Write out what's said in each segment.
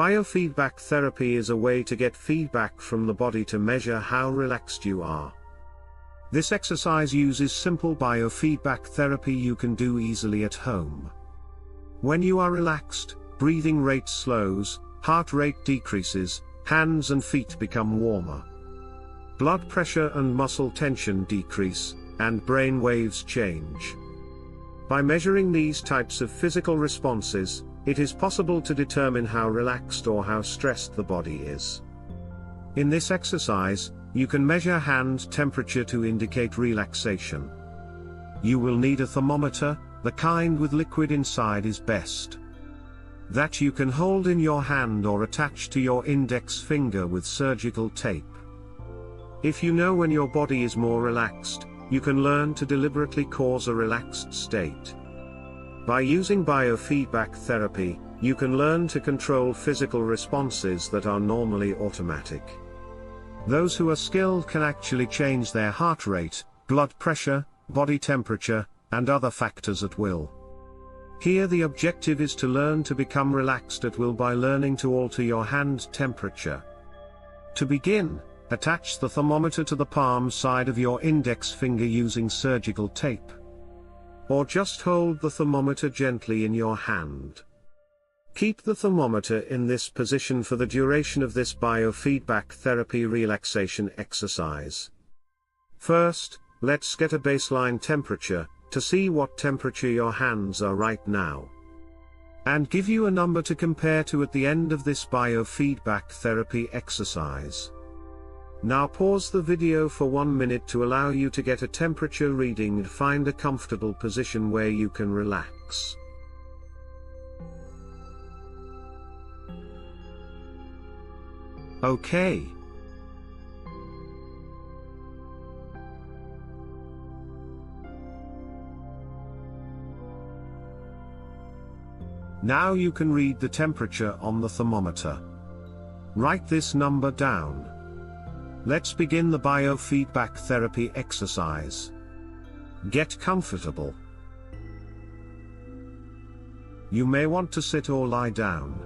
Biofeedback therapy is a way to get feedback from the body to measure how relaxed you are. This exercise uses simple biofeedback therapy you can do easily at home. When you are relaxed, breathing rate slows, heart rate decreases, hands and feet become warmer. Blood pressure and muscle tension decrease, and brain waves change. By measuring these types of physical responses, it is possible to determine how relaxed or how stressed the body is. In this exercise, you can measure hand temperature to indicate relaxation. You will need a thermometer, the kind with liquid inside is best. That you can hold in your hand or attach to your index finger with surgical tape. If you know when your body is more relaxed, you can learn to deliberately cause a relaxed state. By using biofeedback therapy, you can learn to control physical responses that are normally automatic. Those who are skilled can actually change their heart rate, blood pressure, body temperature, and other factors at will. Here the objective is to learn to become relaxed at will by learning to alter your hand temperature. To begin, attach the thermometer to the palm side of your index finger using surgical tape. Or just hold the thermometer gently in your hand. Keep the thermometer in this position for the duration of this biofeedback therapy relaxation exercise. First, let's get a baseline temperature, to see what temperature your hands are right now. And give you a number to compare to at the end of this biofeedback therapy exercise. Now pause the video for 1 minute to allow you to get a temperature reading and find a comfortable position where you can relax. Okay. Now you can read the temperature on the thermometer. Write this number down. Let's begin the biofeedback therapy exercise. Get comfortable. You may want to sit or lie down.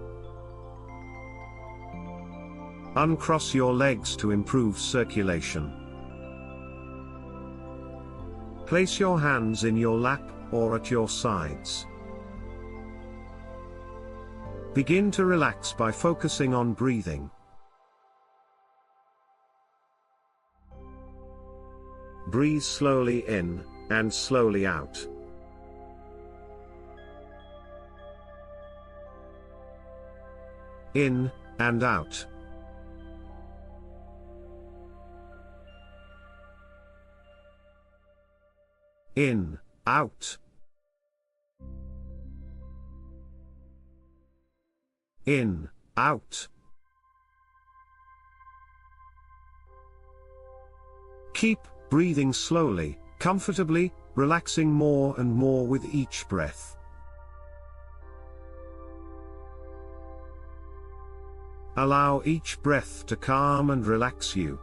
Uncross your legs to improve circulation. Place your hands in your lap or at your sides. Begin to relax by focusing on breathing. Breathe slowly in, and slowly out. In, and out. In, out. In, out. Keep breathing slowly, comfortably, relaxing more and more with each breath. Allow each breath to calm and relax you.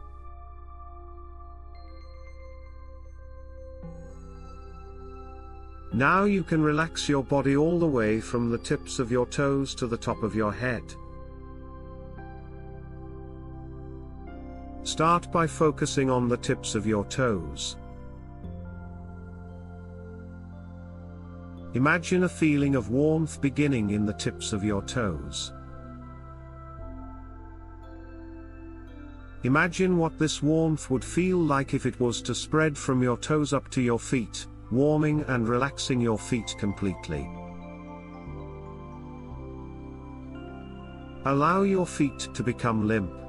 Now you can relax your body all the way from the tips of your toes to the top of your head. Start by focusing on the tips of your toes. Imagine a feeling of warmth beginning in the tips of your toes. Imagine what this warmth would feel like if it was to spread from your toes up to your feet, warming and relaxing your feet completely. Allow your feet to become limp.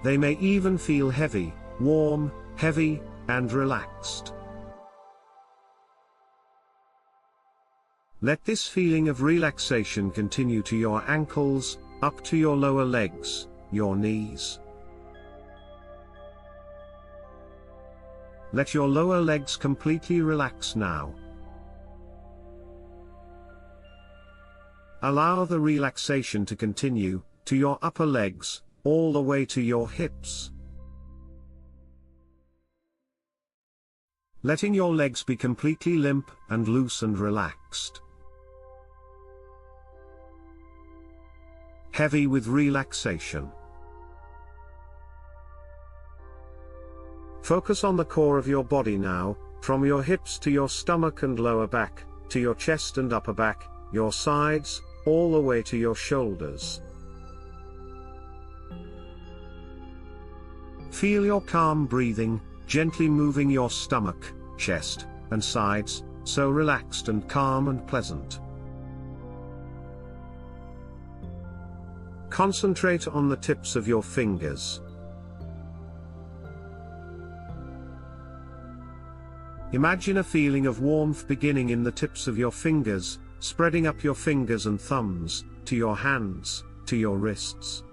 They may even feel heavy, warm, heavy, and relaxed. Let this feeling of relaxation continue to your ankles, up to your lower legs, your knees. Let your lower legs completely relax now. Allow the relaxation to continue, to your upper legs, all the way to your hips. Letting your legs be completely limp and loose and relaxed. heavy with relaxation. Focus on the core of your body now, from your hips to your stomach and lower back, to your chest and upper back, your sides, all the way to your shoulders. Feel your calm breathing, gently moving your stomach, chest, and sides, so relaxed and calm and pleasant. Concentrate on the tips of your fingers. Imagine a feeling of warmth beginning in the tips of your fingers, spreading up your fingers and thumbs, to your hands, to your wrists.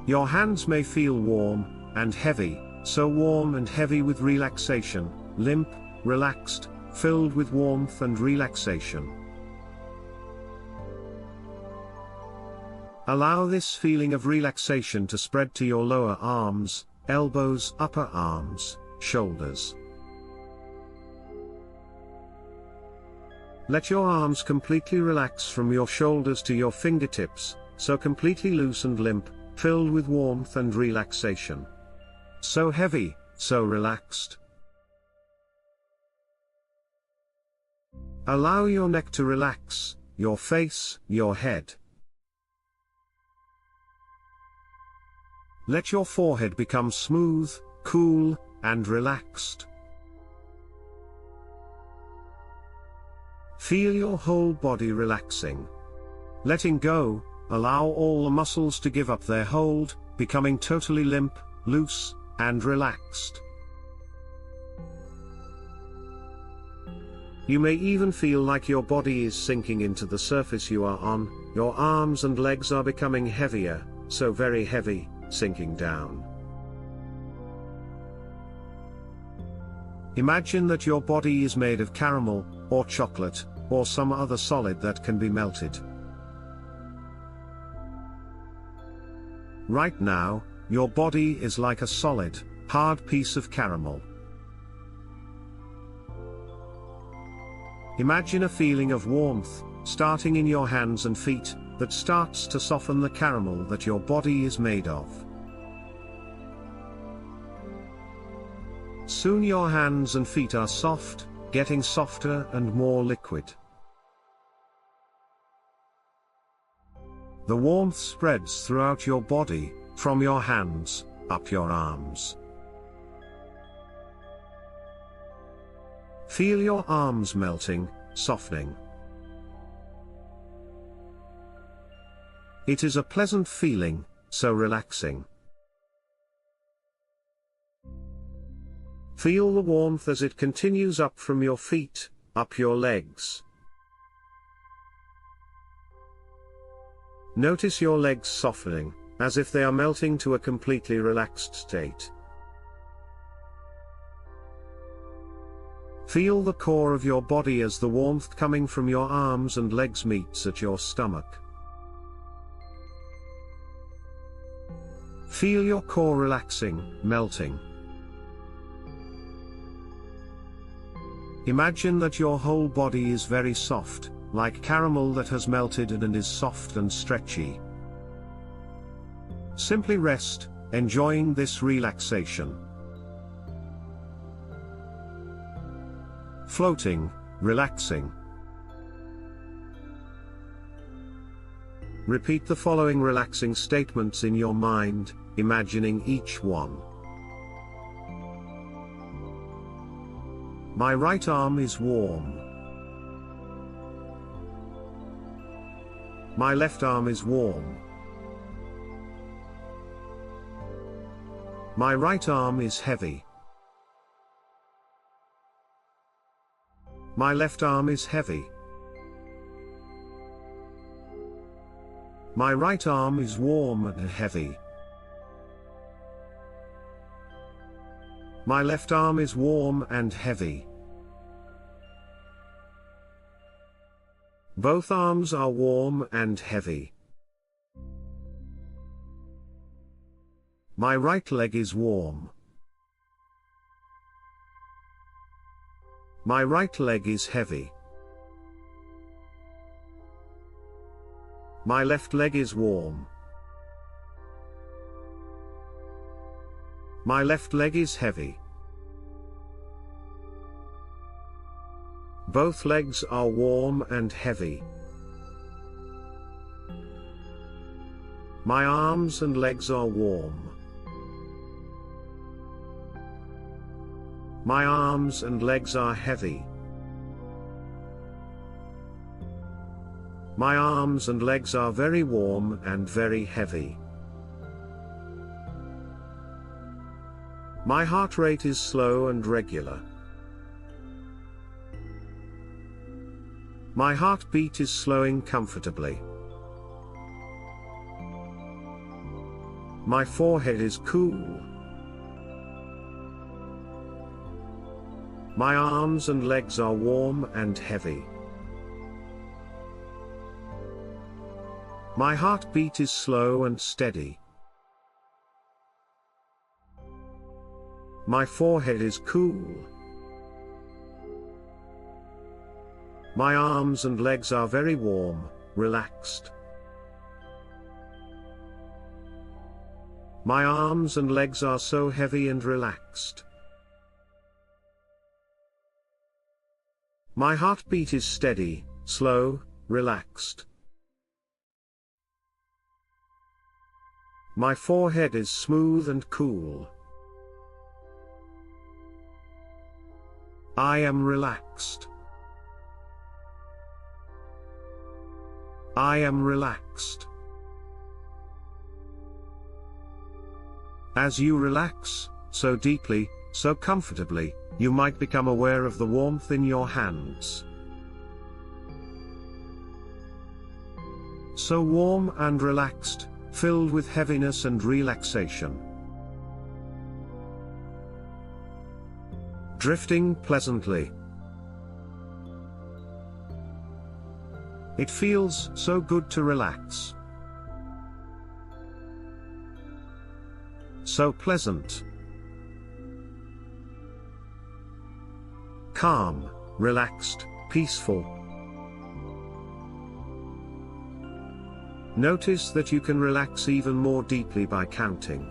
Your hands may feel warm and heavy, so warm and heavy with relaxation, limp, relaxed, filled with warmth and relaxation. Allow this feeling of relaxation to spread to your lower arms, elbows, upper arms, shoulders. Let your arms completely relax from your shoulders to your fingertips, so completely loose and limp, filled with warmth and relaxation. So heavy, so relaxed. Allow your neck to relax, your face, your head. Let your forehead become smooth, cool, and relaxed. Feel your whole body relaxing. Letting go, allow all the muscles to give up their hold, becoming totally limp, loose, and relaxed. You may even feel like your body is sinking into the surface you are on, your arms and legs are becoming heavier, so very heavy, sinking down. Imagine that your body is made of caramel, or chocolate, or some other solid that can be melted. Right now, your body is like a solid, hard piece of caramel. Imagine a feeling of warmth, starting in your hands and feet, that starts to soften the caramel that your body is made of. Soon your hands and feet are soft, getting softer and more liquid. The warmth spreads throughout your body, from your hands, up your arms. Feel your arms melting, softening. It is a pleasant feeling, so relaxing. Feel the warmth as it continues up from your feet, up your legs. Notice your legs softening, as if they are melting to a completely relaxed state. Feel the core of your body as the warmth coming from your arms and legs meets at your stomach. Feel your core relaxing, melting. Imagine that your whole body is very soft, like caramel that has melted and is soft and stretchy. Simply rest, enjoying this relaxation. Floating, relaxing. Repeat the following relaxing statements in your mind, imagining each one. My right arm is warm. My left arm is warm. My right arm is heavy. My left arm is heavy. My right arm is warm and heavy. My left arm is warm and heavy. Both arms are warm and heavy. My right leg is warm. My right leg is heavy. My left leg is warm. My left leg is heavy. Both legs are warm and heavy. My arms and legs are warm. My arms and legs are heavy. My arms and legs are very warm and very heavy. My heart rate is slow and regular. My heartbeat is slowing comfortably. My forehead is cool. My arms and legs are warm and heavy. My heartbeat is slow and steady. My forehead is cool. My arms and legs are very warm, relaxed. My arms and legs are so heavy and relaxed. My heartbeat is steady, slow, relaxed. My forehead is smooth and cool. I am relaxed. I am relaxed. As you relax, so deeply, so comfortably, you might become aware of the warmth in your hands. So warm and relaxed, filled with heaviness and relaxation. Drifting pleasantly. It feels so good to relax. So pleasant. Calm, relaxed, peaceful. Notice that you can relax even more deeply by counting.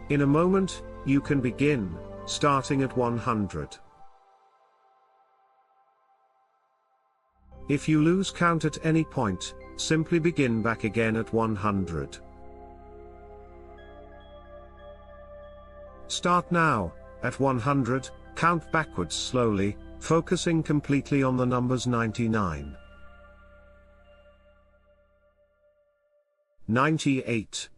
In a moment, you can begin, starting at 100. If you lose count at any point, simply begin back again at 100. Start now, at 100, count backwards slowly, focusing completely on the numbers 99. 98.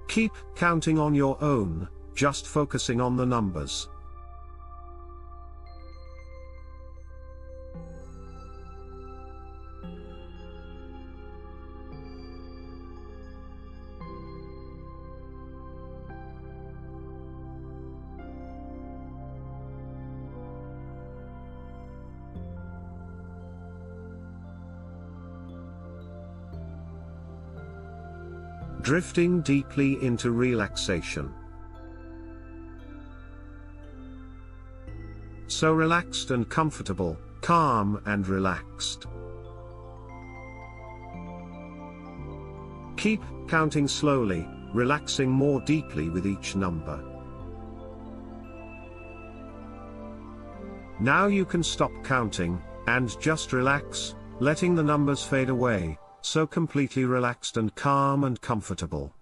Keep counting on your own, just focusing on the numbers. Drifting deeply into relaxation. So relaxed and comfortable, calm and relaxed. Keep counting slowly, relaxing more deeply with each number. Now you can stop counting, and just relax, letting the numbers fade away, so completely relaxed and calm and comfortable.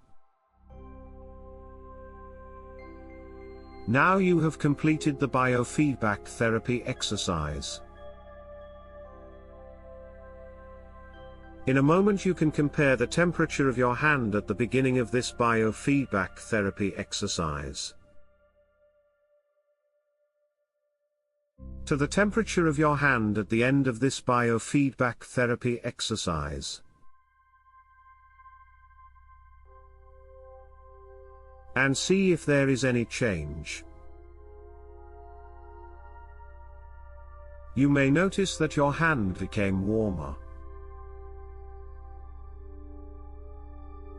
Now you have completed the biofeedback therapy exercise. In a moment you can compare the temperature of your hand at the beginning of this biofeedback therapy exercise to the temperature of your hand at the end of this biofeedback therapy exercise. And see if there is any change. You may notice that your hand became warmer.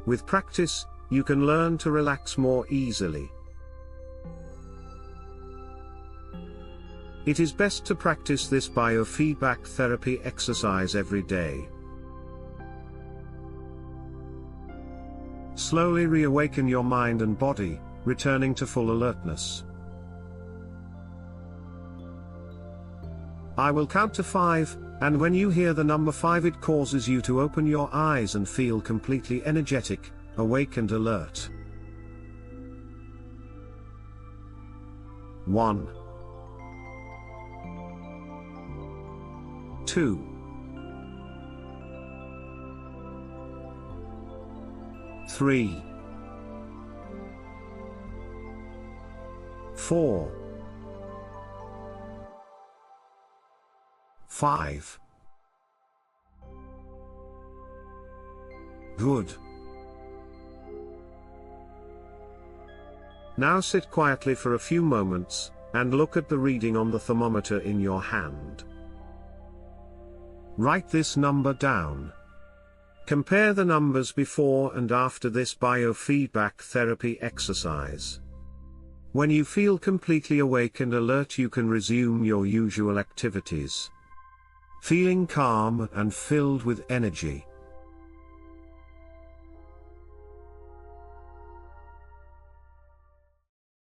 With practice, you can learn to relax more easily. It is best to practice this biofeedback therapy exercise every day. Slowly reawaken your mind and body, returning to full alertness. I will count to 5, and when you hear the number 5, it causes you to open your eyes and feel completely energetic, awake and alert. 1, 2, 3, 4, 5. Good. Now sit quietly for a few moments, and look at the reading on the thermometer in your hand. Write this number down. Compare the numbers before and after this biofeedback therapy exercise. When you feel completely awake and alert, you can resume your usual activities, feeling calm and filled with energy.